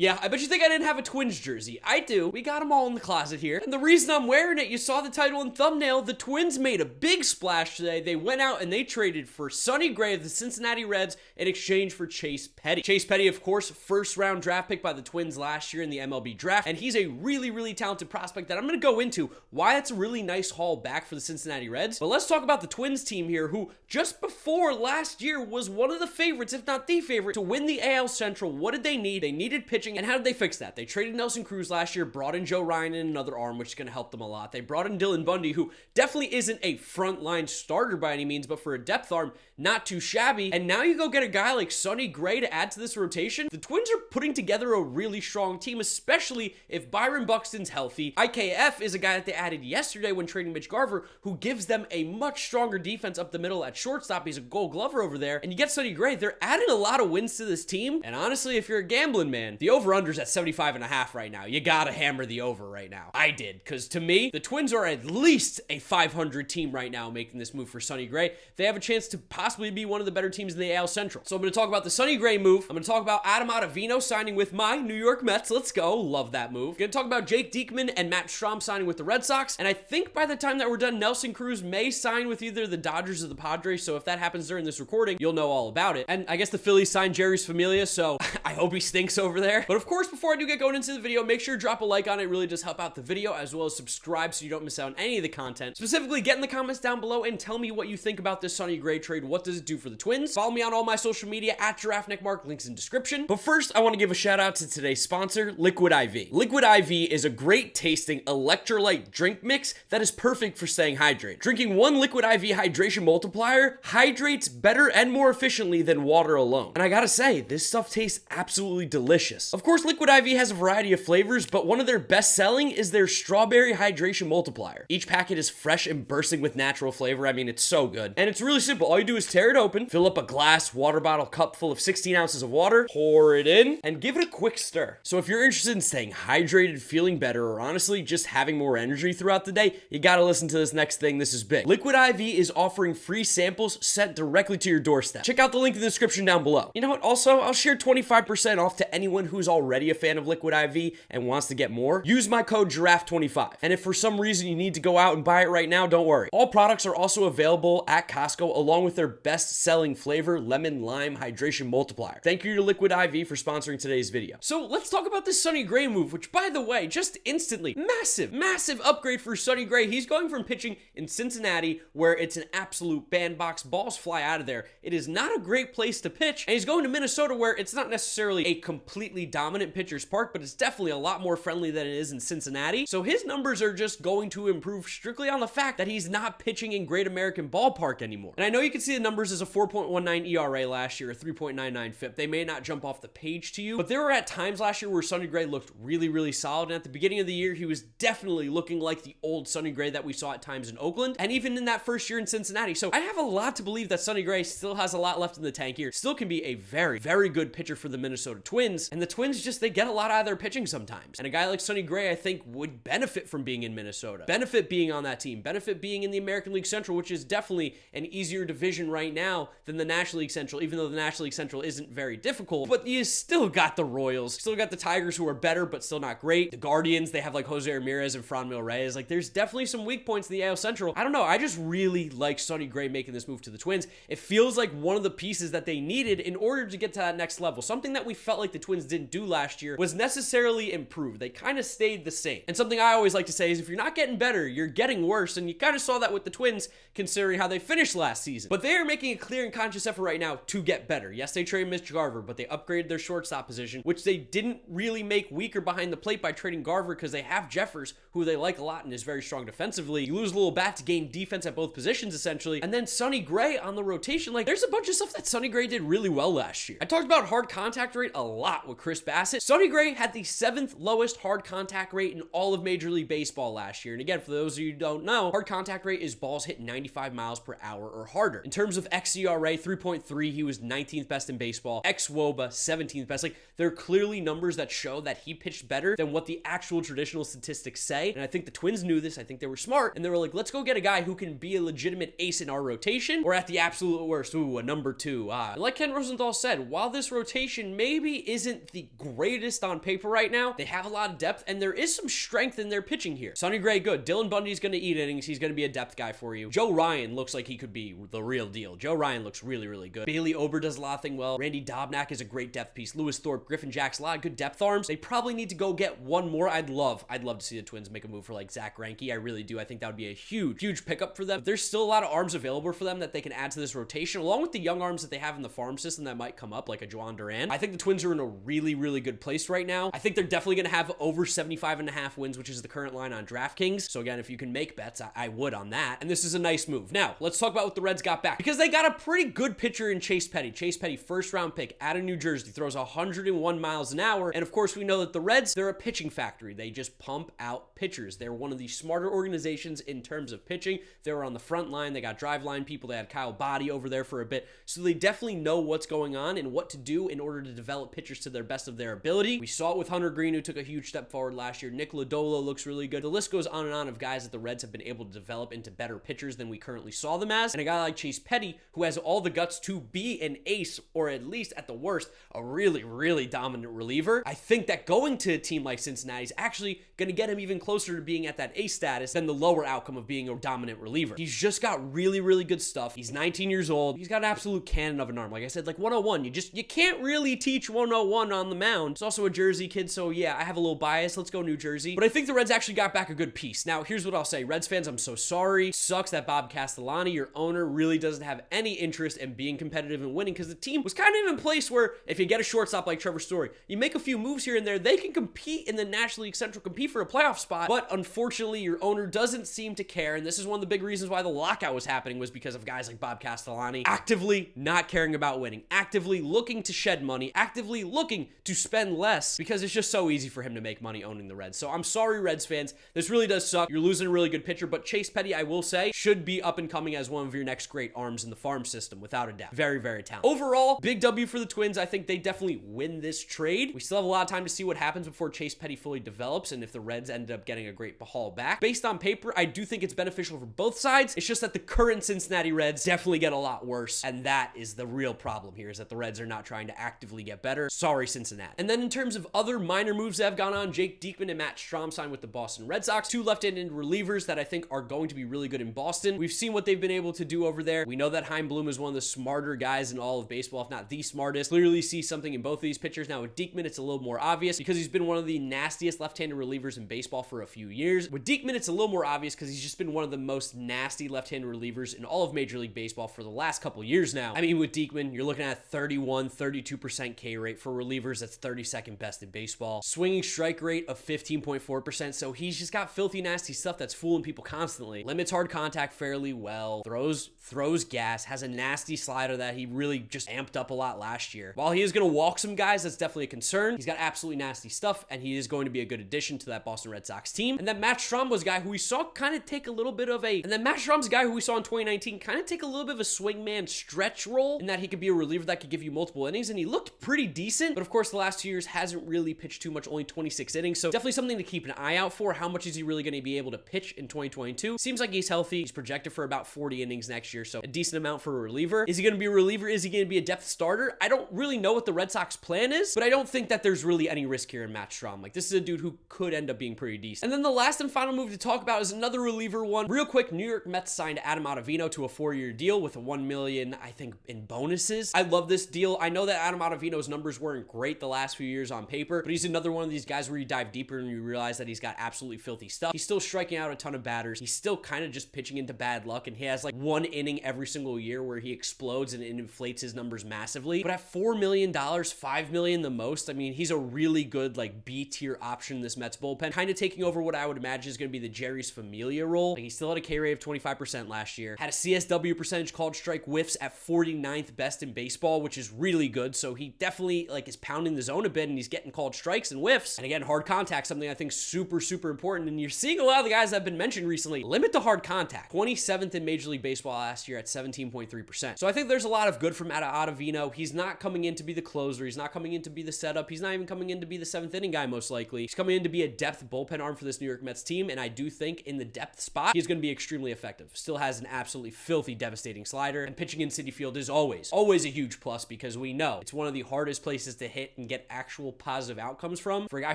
Yeah, I bet you think I didn't have a Twins jersey. I do. We got them all in the closet here. And the reason I'm wearing it, you saw the title and thumbnail, the Twins made a big splash today. They went out and they traded for Sonny Gray of the Cincinnati Reds in exchange for Chase Petty. Chase Petty, of course, first round draft pick by the Twins last year in the MLB draft. And he's a really, really talented prospect that I'm going to go into why it's a really nice haul back for the Cincinnati Reds. But let's talk about the Twins team here, who just before last year was one of the favorites, if not the favorite, to win the AL Central. What did they need? They needed pitching. And how did they fix that? They traded Nelson Cruz last year, brought in Joe Ryan in another arm, which is going to help them a lot. They brought in Dylan Bundy, who definitely isn't a frontline starter by any means, but for a depth arm, not too shabby. And now you go get a guy like Sonny Gray to add to this rotation. The Twins are putting together a really strong team, especially if Byron Buxton's healthy. IKF is a guy that they added yesterday when trading Mitch Garver, who gives them a much stronger defense up the middle at shortstop. He's a Gold Glover over there. And you get Sonny Gray. They're adding a lot of wins to this team. And honestly, if you're a gambling man, the over-under's at 75.5 right now. You gotta hammer the over right now. I did, because to me, the Twins are at least a 500 team right now making this move for Sonny Gray. They have a chance to possibly be one of the better teams in the AL Central. So I'm going to talk about the Sonny Gray move. I'm going to talk about Adam Ottavino signing with my New York Mets. Let's go. Love that move. Going to talk about Jake Diekman and Matt Strahm signing with the Red Sox. And I think by the time that we're done, Nelson Cruz may sign with either the Dodgers or the Padres. So if that happens during this recording, you'll know all about it. And I guess the Phillies signed Jerry's Familia, so I hope he stinks over there. But of course, before I do get going into the video, make sure to drop a like on it. It really does help out the video, as well as subscribe so you don't miss out on any of the content. Specifically, get in the comments down below and tell me what you think about this Sonny Gray trade. What does it do for the Twins? Follow me on all my social media at GiraffeNeckMarc, links in description. But first, I want to give a shout out to today's sponsor, Liquid IV. Liquid IV is a great tasting electrolyte drink mix that is perfect for staying hydrated. Drinking one Liquid IV hydration multiplier hydrates better and more efficiently than water alone. And I gotta say, this stuff tastes absolutely delicious. Of course, Liquid IV has a variety of flavors, but one of their best selling is their strawberry hydration multiplier. Each packet is fresh and bursting with natural flavor. I mean, it's so good. And it's really simple. All you do is tear it open, fill up a glass water bottle cup full of 16 ounces of water, pour it in, and give it a quick stir. So if you're interested in staying hydrated, feeling better, or honestly just having more energy throughout the day, you gotta listen to this next thing. This is big. Liquid IV is offering free samples sent directly to your doorstep. Check out the link in the description down below. You know what? Also, I'll share 25% off to anyone who's already a fan of Liquid IV and wants to get more. Use my code GIRAFFE25. And if for some reason you need to go out and buy it right now, don't worry. All products are also available at Costco along with their best-selling flavor, lemon lime hydration multiplier. Thank you to Liquid IV for sponsoring today's video. So let's talk about this Sonny Gray move, which by the way, just instantly, massive upgrade for Sonny Gray. He's going from pitching in Cincinnati, where it's an absolute bandbox, balls fly out of there. It is not a great place to pitch, and he's going to Minnesota, where it's not necessarily a completely dominant pitcher's park, but it's definitely a lot more friendly than it is in Cincinnati. So his numbers are just going to improve strictly on the fact that he's not pitching in Great American Ballpark anymore. And I know you can see the numbers as a 4.19 ERA last year, a 3.99 FIP. They may not jump off the page to you, but there were at times last year where Sonny Gray looked really solid. And at the beginning of the year, he was definitely looking like the old Sonny Gray that we saw at times in Oakland, and even in that first year in Cincinnati. So I have a lot to believe that Sonny Gray still has a lot left in the tank here. Still can be a very good pitcher for the Minnesota Twins. And the Twins just, they get a lot out of their pitching sometimes. And a guy like Sonny Gray, I think, would benefit from being in Minnesota, benefit being on that team, benefit being in the American League Central, which is definitely an easier division right now than the National League Central, even though the National League Central isn't very difficult. But you still got the Royals, still got the Tigers, who are better, but still not great. The Guardians, they have like Jose Ramirez and Franmil Reyes. Like, there's definitely some weak points in the AL Central. I don't know. I just really like Sonny Gray making this move to the Twins. It feels like one of the pieces that they needed in order to get to that next level. Something that we felt like the Twins didn't do last year was necessarily improved. They kind of stayed the same. And something I always like to say is if you're not getting better, you're getting worse. And you kind of saw that with the Twins, considering how they finished last season. But they are making a clear and conscious effort right now to get better. Yes, they traded Mitch Garver, but they upgraded their shortstop position, which they didn't really make weaker behind the plate by trading Garver, because they have Jeffers, who they like a lot and is very strong defensively. You lose a little bat to gain defense at both positions, essentially. And then Sonny Gray on the rotation. Like, there's a bunch of stuff that Sonny Gray did really well last year. I talked about hard contact rate a lot with Chris Bassett. Sonny Gray had the 7th lowest hard contact rate in all of Major League Baseball last year. And again, for those of you who don't know, hard contact rate is balls hit 95 miles per hour or harder. In terms of xERA, 3.3, he was 19th best in baseball. xWOBA, 17th best. Like, there are clearly numbers that show that he pitched better than what the actual traditional statistics say. And I think the Twins knew this. I think they were smart, and they were like, let's go get a guy who can be a legitimate ace in our rotation, or at the absolute worst, a number 2. And like Ken Rosenthal said, while this rotation maybe isn't the greatest on paper right now. They have a lot of depth, and there is some strength in their pitching here. Sonny Gray, good. Dylan Bundy's going to eat innings. He's going to be a depth guy for you. Joe Ryan looks like he could be the real deal. Joe Ryan looks really, really good. Bailey Ober does a lot of things well. Randy Dobnak is a great depth piece. Lewis Thorpe, Griffin Jackson, a lot of good depth arms. They probably need to go get one more. I'd love to see the Twins make a move for like Zach Greinke. I really do. I think that would be a huge pickup for them. But there's still a lot of arms available for them that they can add to this rotation, along with the young arms that they have in the farm system that might come up, like a Juan Duran. I think the Twins are in a really good place right now. I think they're definitely going to have over 75.5 wins, which is the current line on DraftKings. So again, if you can make bets, I would on that. And this is a nice move. Now, let's talk about what the Reds got back, because they got a pretty good pitcher in Chase Petty. Chase Petty, first round pick out of New Jersey, throws 101 miles an hour. And of course, we know that the Reds, they're a pitching factory. They just pump out pitchers. They're one of the smarter organizations in terms of pitching. They were on the front line. They got drive line people. They had Kyle Boddy over there for a bit. So they definitely know what's going on and what to do in order to develop pitchers to their best of their ability. We saw it with Hunter Green, who took a huge step forward last year. Nick Lodolo looks really good. The list goes on and on of guys that the Reds have been able to develop into better pitchers than we currently saw them as. And a guy like Chase Petty, who has all the guts to be an ace, or at least at the worst, a really dominant reliever. I think that going to a team like Cincinnati is actually going to get him even closer to being at that ace status than the lower outcome of being a dominant reliever. He's just got really good stuff. He's 19 years old. He's got an absolute cannon of an arm. Like I said, like 101. You can't really teach 101 on the mound. He's also a Jersey kid, so yeah, I have a little bias. Let's go New Jersey. But I think the Reds actually got back a good piece. Now, here's what I'll say. Reds fans, I'm so sorry. Sucks that Bob Castellani, your owner, really doesn't have any interest in being competitive and winning, because the team was kind of in place where if you get a shortstop like Trevor Story, you make a few moves here and there, they can compete in the National League Central, compete for a playoff spot. But unfortunately, your owner doesn't seem to care, and this is one of the big reasons why the lockout was happening, was because of guys like Bob Castellani actively not caring about winning, actively looking to shed money, actively looking to spend less, because it's just so easy for him to make money owning the Reds. So I'm sorry, Reds fans. This really does suck. You're losing a really good pitcher, but Chase Petty, I will say, should be up and coming as one of your next great arms in the farm system, without a doubt. Very talented. Overall, big W for the Twins. I think they definitely win this trade. We still have a lot of time to see what happens before Chase Petty fully develops, and if the Reds end up getting a great haul back. Based on paper, I do think it's beneficial for both sides. It's just that the current Cincinnati Reds definitely get a lot worse, and that is the real problem here, is that the Reds are not trying to actively get better. Sorry, Cincinnati. And then in terms of other minor moves that have gone on, Jake Diekman and Matt Strahm signed with the Boston Red Sox, two left-handed relievers that I think are going to be really good in Boston. We've seen what they've been able to do over there. We know that Chaim Bloom is one of the smarter guys in all of baseball, if not the smartest. Clearly see something in both of these pitchers. Now with Diekman, it's a little more obvious because he's been one of the nastiest left-handed relievers in baseball for a few years. With Diekman, it's a little more obvious because he's just been one of the most nasty left-handed relievers in all of Major League Baseball for the last couple years now. I mean, with Diekman, you're looking at 32% K rate for relievers. That's 32nd best in baseball. Swinging strike rate of 15.4%. So he's just got filthy, nasty stuff that's fooling people constantly. Limits hard contact fairly well. Throws gas. Has a nasty slider that he really just amped up a lot last year. While he is going to walk some guys, that's definitely a concern. He's got absolutely nasty stuff, and he is going to be a good addition to that Boston Red Sox team. And then Matt Strahm was a guy who we saw kind of take a little bit of a... And then Matt Strahm's a guy who we saw in 2019 kind of take a little bit of a swingman stretch role, in that he could be a reliever that could give you multiple innings, and he looked pretty decent. But of course, the last 2 years hasn't really pitched too much, only 26 innings. So definitely something to keep an eye out for. How much is he really going to be able to pitch in 2022? Seems like he's healthy. He's projected for about 40 innings next year, so a decent amount for a reliever. Is he going to be a reliever? Is he going to be a depth starter? I don't really know what the Red Sox plan is, but I don't think that there's really any risk here in Matt Strahm. Like, this is a dude who could end up being pretty decent. And then the last and final move to talk about is another reliever one. Real quick, New York Mets signed Adam Ottavino to a 4-year deal with a $1 million, I think, in bonuses. I love this deal. I know that Adam Ottavino's numbers weren't great the last few years on paper, but he's another one of these guys where you dive deeper and you realize that he's got absolutely filthy stuff. He's still striking out a ton of batters. He's still kind of just pitching into bad luck, and he has like one inning every single year where he explodes and it inflates his numbers massively. But at $4 million, $5 million the most, I mean, he's a really good like B-tier option in this Mets bullpen, kind of taking over what I would imagine is going to be the Jerry's Familia role. Like, he still had a K rate of 25% last year, had a CSW percentage called strike whiffs at 49th best in baseball, which is really good. So he definitely like is pounding the zone a bit, and he's getting called strikes and whiffs. And again, hard contact, something I think super important. And you're seeing a lot of the guys that have been mentioned recently limit the hard contact. 27th in Major League Baseball last year at 17.3%. So I think there's a lot of good from Ottavino. He's not coming in to be the closer. He's not coming in to be the setup. He's not even coming in to be the 7th inning guy, most likely. He's coming in to be a depth bullpen arm for this New York Mets team, and I do think in the depth spot, he's going to be extremely effective. Still has an absolutely filthy, devastating slider, and pitching in Citi Field is always a huge plus, because we know it's one of the hardest places to hit and get actual positive outcomes from. For a guy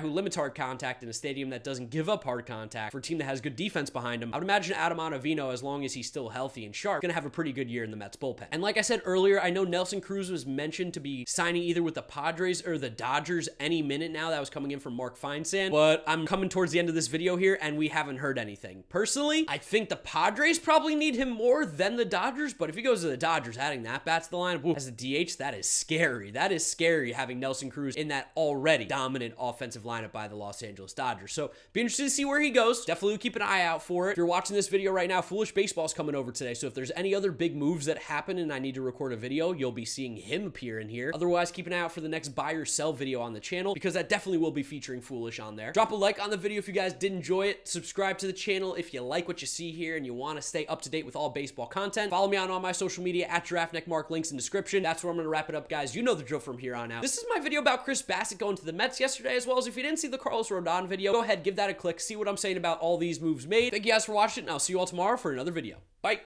who limits hard contact in a stadium that doesn't give up hard contact, for a team that has good defense behind him, I would imagine Adam Ottavino, as long as he's still healthy and sharp, gonna have a pretty good year in the Mets bullpen. And like I said earlier, I know Nelson Cruz was mentioned to be signing either with the Padres or the Dodgers any minute now. That was coming in from Mark Feinsand, but I'm coming towards the end of this video here and we haven't heard anything. Personally, I think the Padres probably need him more than the Dodgers, but if he goes to the Dodgers, adding that bat to the lineup as a DH, that is scary. That is scary having Nelson Cruz in that already dominant offensive lineup by the Los Angeles Dodgers. So be interested to see where he goes. Definitely keep an eye out for it. If you're watching this video right now, Foolish Baseball's coming over today, so if there's any other big moves that happen and I need to record a video, you'll be seeing him appear in here. Otherwise, keep an eye out for the next buy or sell video on the channel, because that definitely will be featuring Foolish on there. Drop a like on the video if you guys did enjoy it. Subscribe to the channel if you like what you see here and you want to stay up to date with all baseball content. Follow me on all my social media at GiraffeNeckMarc, links in description. That's where I'm going to wrap it up, guys. You know the drill from here on out. This is my video about Chris Bassett going to the Mets yesterday, as well as if you didn't see the Carlos Rodon video, go ahead, give that a click, see what I'm saying about all these moves made. Thank you guys for watching, and I'll see you all tomorrow for another video. Bye.